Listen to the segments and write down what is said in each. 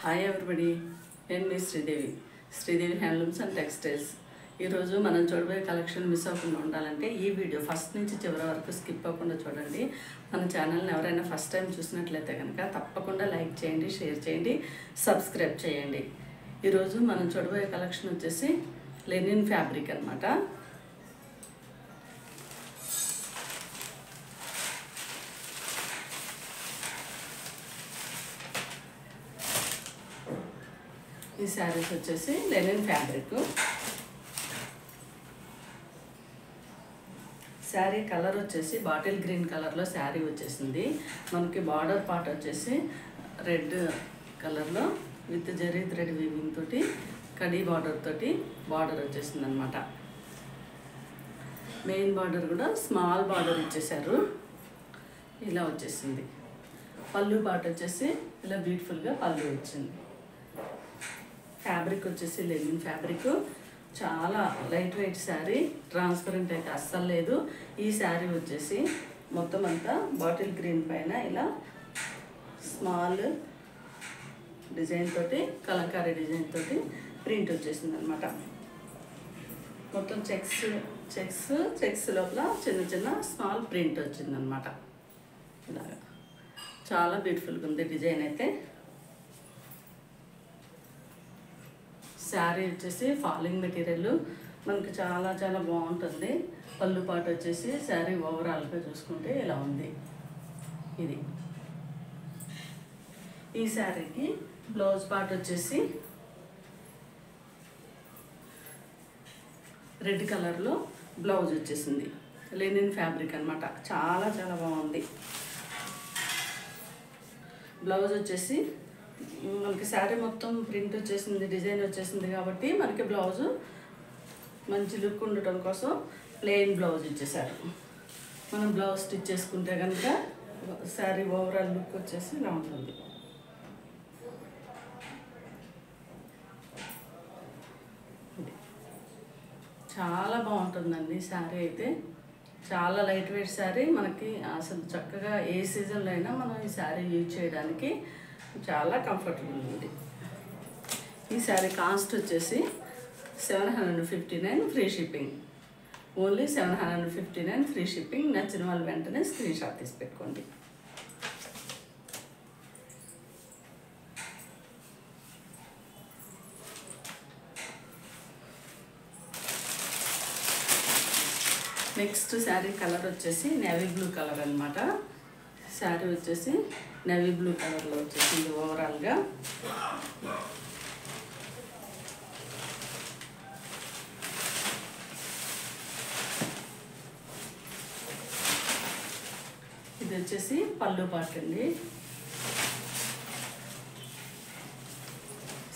Hi everybody, నేను మీ Sridevi handlooms and textiles. ఈరోజు మనం చూడబోయే కలెక్షన్ మిస్ అవ్వకుండా ఉండాలంటే ఈ వీడియో ఫస్ట్ నుంచి చివరి వరకు స్కిప్ అవ్వకుండా చూడండి. మన ఛానల్ని ఎవరైనా ఫస్ట్ టైం చూసినట్లయితే కనుక తప్పకుండా లైక్ చేయండి, షేర్ చేయండి, సబ్స్క్రైబ్ చేయండి. ఈరోజు మనం చూడబోయే కలెక్షన్ వచ్చేసి లెనిన్ ఫ్యాబ్రిక్ అన్నమాట. ఈ శారీస్ వచ్చేసి లెనిన్ ఫ్యాబ్రిక్. శారీ కలర్ వచ్చేసి బాటిల్ గ్రీన్ కలర్లో శారీ వచ్చేసింది. మనకి బార్డర్ పార్ట్ వచ్చేసి రెడ్ కలర్లో విత్ జరీ థ్రెడ్ వీవింగ్ తోటి కడీ బార్డర్ తోటి బార్డర్ వచ్చేసింది అనమాట. మెయిన్ బార్డర్ కూడా స్మాల్ బార్డర్ ఇచ్చేసారు, ఇలా వచ్చేసింది. పళ్ళు పార్ట్ వచ్చేసి ఇలా బ్యూటిఫుల్గా పళ్ళు వచ్చింది. ఫ్యాబ్రిక్ వచ్చేసి లెనిన్ ఫ్యాబ్రిక్, చాలా లైట్ వెయిట్ శారీ, ట్రాన్స్పరెంట్ అయితే అస్సలు లేదు. ఈ శారీ వచ్చేసి మొత్తం అంతా బాటిల్ గ్రీన్ పైన ఇలా స్మాల్ డిజైన్ తోటి కలంకారీ డిజైన్ తోటి ప్రింట్ వచ్చేసింది అనమాట. మొత్తం చెక్స్ లోపల చిన్న చిన్న స్మాల్ ప్రింట్ వచ్చింది అనమాట. ఇలాగా చాలా బ్యూటిఫుల్గా ఉంది డిజైన్ అయితే. శారీ వచ్చేసి ఫాలింగ్ మెటీరియల్ మనకి చాలా చాలా బాగుంటుంది. పళ్ళు పాటు వచ్చేసి శారీ ఓవరాల్గా చూసుకుంటే ఇలా ఉంది. ఇది ఈ శారీకి బ్లౌజ్ పార్ట్ వచ్చేసి రెడ్ కలర్లో బ్లౌజ్ వచ్చేసింది. లెనిన్ ఫ్యాబ్రిక్ అనమాట, చాలా చాలా బాగుంది. బ్లౌజ్ వచ్చేసి మనకి శారీ మొత్తం ప్రింట్ వచ్చేసింది, డిజైన్ వచ్చేసింది కాబట్టి మనకి బ్లౌజు మంచి లుక్ ఉండటం కోసం ప్లెయిన్ బ్లౌజ్ ఇచ్చేసారు. మనం బ్లౌజ్ స్టిచ్ చేసుకుంటే కనుక శారీ ఓవరాల్ లుక్ వచ్చేసి ఇలా ఉంటుంది. చాలా బాగుంటుందండి శారీ అయితే. చాలా లైట్ వెయిట్ శారీ, మనకి అసలు చక్కగా ఏ సీజన్లో అయినా మనం ఈ శారీ యూజ్ చేయడానికి చాలా కంఫర్టబుల్ ఉంది. ఈ శారీ కాస్ట్ వచ్చేసి 759 free shipping. Only 759 free shipping. నచ్చిన వాళ్ళు వెంటనే స్క్రీన్ షాట్ తీసి పెట్టుకోండి. నెక్స్ట్ శారీ కలర్ వచ్చేసి నేవీ బ్లూ కలర్ అనమాట. శారీ వచ్చేసి నేవీ బ్లూ కలర్లో వచ్చేసింది ఓవరాల్గా. ఇది వచ్చేసి పళ్ళు పార్ట్ అండి.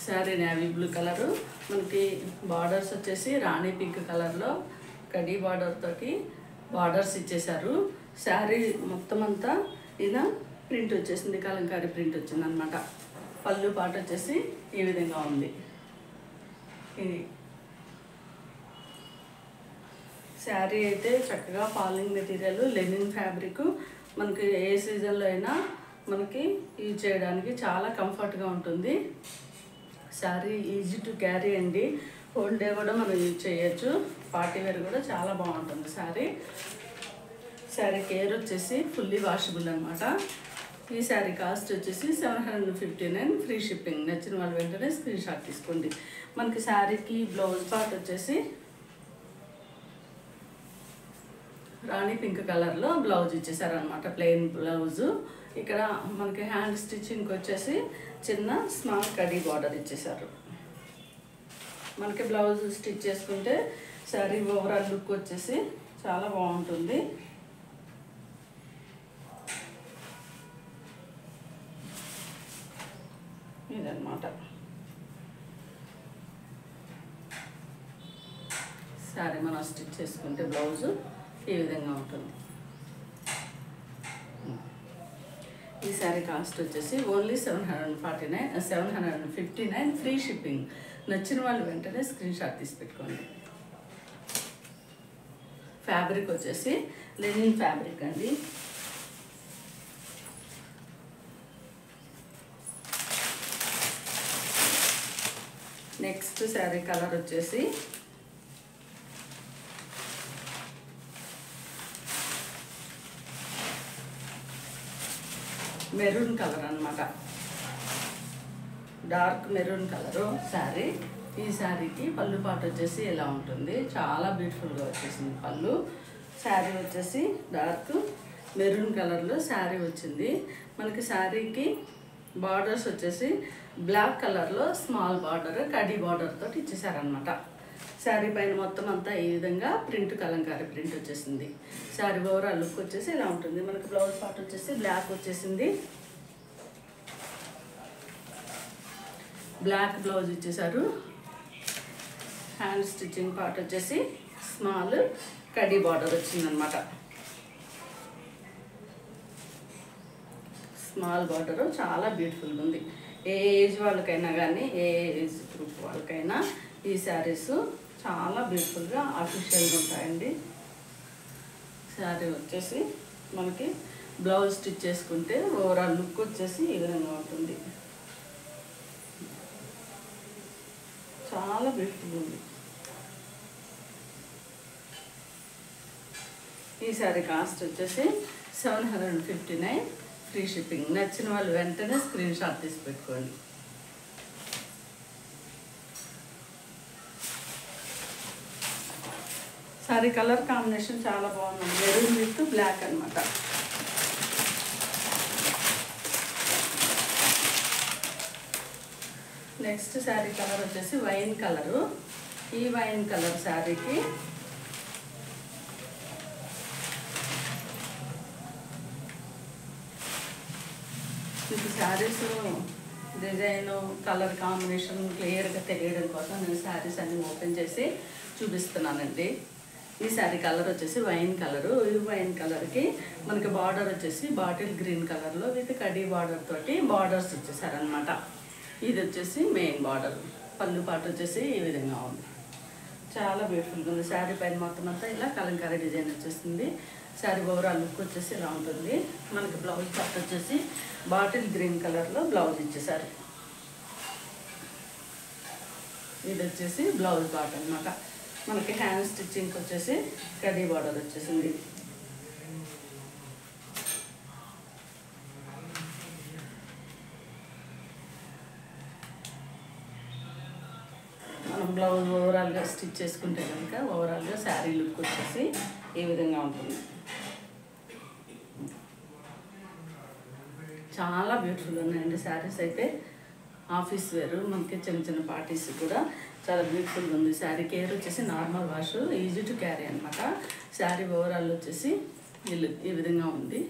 శారీ నేవీ బ్లూ కలరు, మనకి బార్డర్స్ వచ్చేసి రాణి పింక్ కలర్లో కడీ బార్డర్ తోటి బార్డర్స్ ఇచ్చేసారు. శారీ మొత్తం అంతా ఇలా ప్రింట్ వచ్చేసింది, కలంకారీ ప్రింట్ వచ్చింది అనమాట. పళ్ళు పాట వచ్చేసి ఈ విధంగా ఉంది. ఇది శారీ అయితే చక్కగా ఫాలింగ్ మెటీరియల్ లెనిన్ ఫ్యాబ్రిక్, మనకి ఏ సీజన్లో అయినా మనకి యూజ్ చేయడానికి చాలా కంఫర్ట్గా ఉంటుంది. శారీ ఈజీ టు క్యారీ అండి. హోల్ డే కూడా మనం యూజ్ చేయొచ్చు. పార్టీ వేర్ కూడా చాలా బాగుంటుంది శారీ. శారీ కేర్ వచ్చేసి ఫుల్లీ వాషబుల్ అనమాట. ఈ శారీ కాస్ట్ వచ్చేసి 759 ఫ్రీ షిప్పింగ్. నచ్చిన వాళ్ళు వెంటనే స్క్రీన్ షాట్ తీసుకోండి. మనకి శారీకి బ్లౌజ్ పార్ట్ వచ్చేసి రాణి పింక్ కలర్లో బ్లౌజ్ ఇచ్చేసారనమాట, ప్లెయిన్ బ్లౌజు. ఇక్కడ మనకి హ్యాండ్ స్టిచ్చింగ్కి వచ్చేసి చిన్న స్మాల్ కడీ బార్డర్ ఇచ్చేసారు. మనకి బ్లౌజ్ స్టిచ్ చేసుకుంటే శారీ ఓవరాల్ లుక్ వచ్చేసి చాలా బాగుంటుంది. ఇదన్నమాట శారీ మనం స్టిచ్ చేసుకుంటే బ్లౌజు ఈ విధంగా ఉంటుంది. ఈ శారీ కాస్ట్ వచ్చేసి ఓన్లీ 759 ఫ్రీ షిప్పింగ్. నచ్చిన వాళ్ళు వెంటనే స్క్రీన్ షాట్ తీసి పెట్టుకోండి. ఫ్యాబ్రిక్ వచ్చేసి లెనిన్ ఫ్యాబ్రిక్ అండి. నెక్స్ట్ శారీ కలర్ వచ్చేసి మెరూన్ కలర్ అన్నమాట. Dark maroon colour sari. ఈ శారీకి పళ్ళు పాటు వచ్చేసి ఇలా ఉంటుంది, చాలా బ్యూటిఫుల్గా వచ్చేసింది పళ్ళు. శారీ వచ్చేసి డార్క్ మెరూన్ కలర్లో శారీ వచ్చింది. మనకి శారీకి బార్డర్స్ వచ్చేసి బ్లాక్ కలర్లో స్మాల్ బార్డర్ కడీ బార్డర్ తోటి ఇచ్చేసారనమాట. శారీ పైన మొత్తం అంతా ఈ విధంగా ప్రింట్ కలంకారీ ప్రింట్ వచ్చేసింది. శారీ ఓవరాల్ లుక్ వచ్చేసి ఇలా ఉంటుంది. మనకి బ్లౌజ్ పార్ట్ వచ్చేసి బ్లాక్ వచ్చేసింది, బ్లాక్ బ్లౌజ్ ఇచ్చేసారు. హ్యాండ్ స్టిచ్చింగ్ పార్ట్ వచ్చేసి స్మాల్ కడీ బార్డర్ వచ్చిందనమాట. స్మాల్ బార్డర్ చాలా బ్యూటిఫుల్గా ఉంది. ఏ ఏజ్ వాళ్ళకైనా కానీ ఏ ఏజ్ గ్రూప్ వాళ్ళకైనా ఈ శారీస్ చాలా బ్యూటిఫుల్గా ఆఫీషియల్గా ఉంటాయండి. శారీ వచ్చేసి మనకి బ్లౌజ్ స్టిచ్ చేసుకుంటే ఓవరాల్ లుక్ వచ్చేసి ఈ విధంగా ఉంటుంది, చాలా బ్యూటిఫుల్ ఉంది. ఈ శారీ కాస్ట్ వచ్చేసి 759, ఫ్రీ షిప్పింగ్. నచ్చిన వాళ్ళు వెంటనే స్క్రీన్ షాట్ తీసి పెట్టుకోండి. శారీ కలర్ కాంబినేషన్ చాలా బాగుంది, మెరూన్ విత్ బ్లాక్ అనమాట. నెక్స్ట్ శారీ కలర్ వచ్చేసి వైన్ కలరు. ఈ వైన్ కలర్ శారీకి మీకు శారీస్ డిజైన్ కలర్ కాంబినేషన్ క్లియర్గా తెలియడం కోసం నేను శారీస్ అన్ని ఓపెన్ చేసి చూపిస్తున్నానండి. ఈ శారీ కలర్ వచ్చేసి వైన్ కలరు. ఈ వైన్ కలర్కి మనకి బార్డర్ వచ్చేసి బాటిల్ గ్రీన్ కలర్లో విత్ కడీ బార్డర్ తోటి బార్డర్స్ ఇచ్చేసారనమాట. ఇది వచ్చేసి మెయిన్ బార్డర్. పళ్ళు పాటు వచ్చేసి ఈ విధంగా ఉంది, చాలా బ్యూటిఫుల్గా ఉంది. శారీ పైన మొత్తం అంతా ఇలా కలంకారీ డిజైన్ వచ్చేసింది. శారీ ఓవరాల్ లుక్ వచ్చేసి ఇలా ఉంటుంది. మనకి బ్లౌజ్ పార్ట్ వచ్చేసి బాటిల్ గ్రీన్ కలర్లో బ్లౌజ్ ఇచ్చేసారు. ఇది వచ్చేసి బ్లౌజ్ పార్ట్ అనమాట. మనకి హ్యాండ్ స్టిచ్చింగ్కి వచ్చేసి కడీ బార్డర్ వచ్చేసింది. మనం బ్లౌజ్ ఓవరాల్గా స్టిచ్ చేసుకుంటే కనుక ఓవరాల్గా శారీ లుక్ వచ్చేసి ఈ విధంగా ఉంటుంది, చాలా బ్యూటిఫుల్ ఉన్నాయండి శారీస్ అయితే. ఆఫీస్ వేరు, మనకి చిన్న చిన్న పార్టీస్ కూడా చాలా బ్యూటిఫుల్గా ఉంది. శారీ కేర్ వచ్చేసి normal wash, easy to carry అనమాట. శారీ ఓవరాల్ వచ్చేసి ఈ విధంగా ఉంది.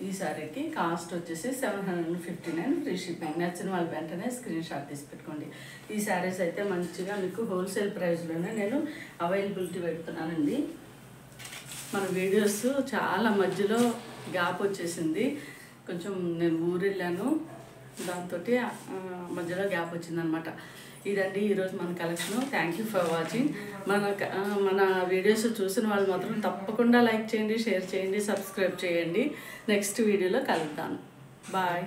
ఈ శారీకి కాస్ట్ వచ్చేసి 759, ఫ్రీ షిప్పింగ్. నచ్చిన వాళ్ళు వెంటనే స్క్రీన్ షాట్ తీసి పెట్టుకోండి. ఈ శారీస్ అయితే మంచిగా మీకు హోల్సేల్ ప్రైస్లోనే నేను అవైలబిలిటీ పెడుతున్నానండి. మన వీడియోస్ చాలా మధ్యలో గ్యాప్ వచ్చేసింది, కొంచెం నేను ఊరెళ్ళాను, దాంతో మధ్యలో గ్యాప్ వచ్చిందనమాట. ఇదండి ఈరోజు మన collection. Thank you for watching. మన వీడియోస్ చూసిన వాళ్ళు మాత్రం తప్పకుండా లైక్ చేయండి, షేర్ చేయండి, సబ్స్క్రైబ్ చేయండి. నెక్స్ట్ వీడియోలో కలుద్దాం. బాయ్.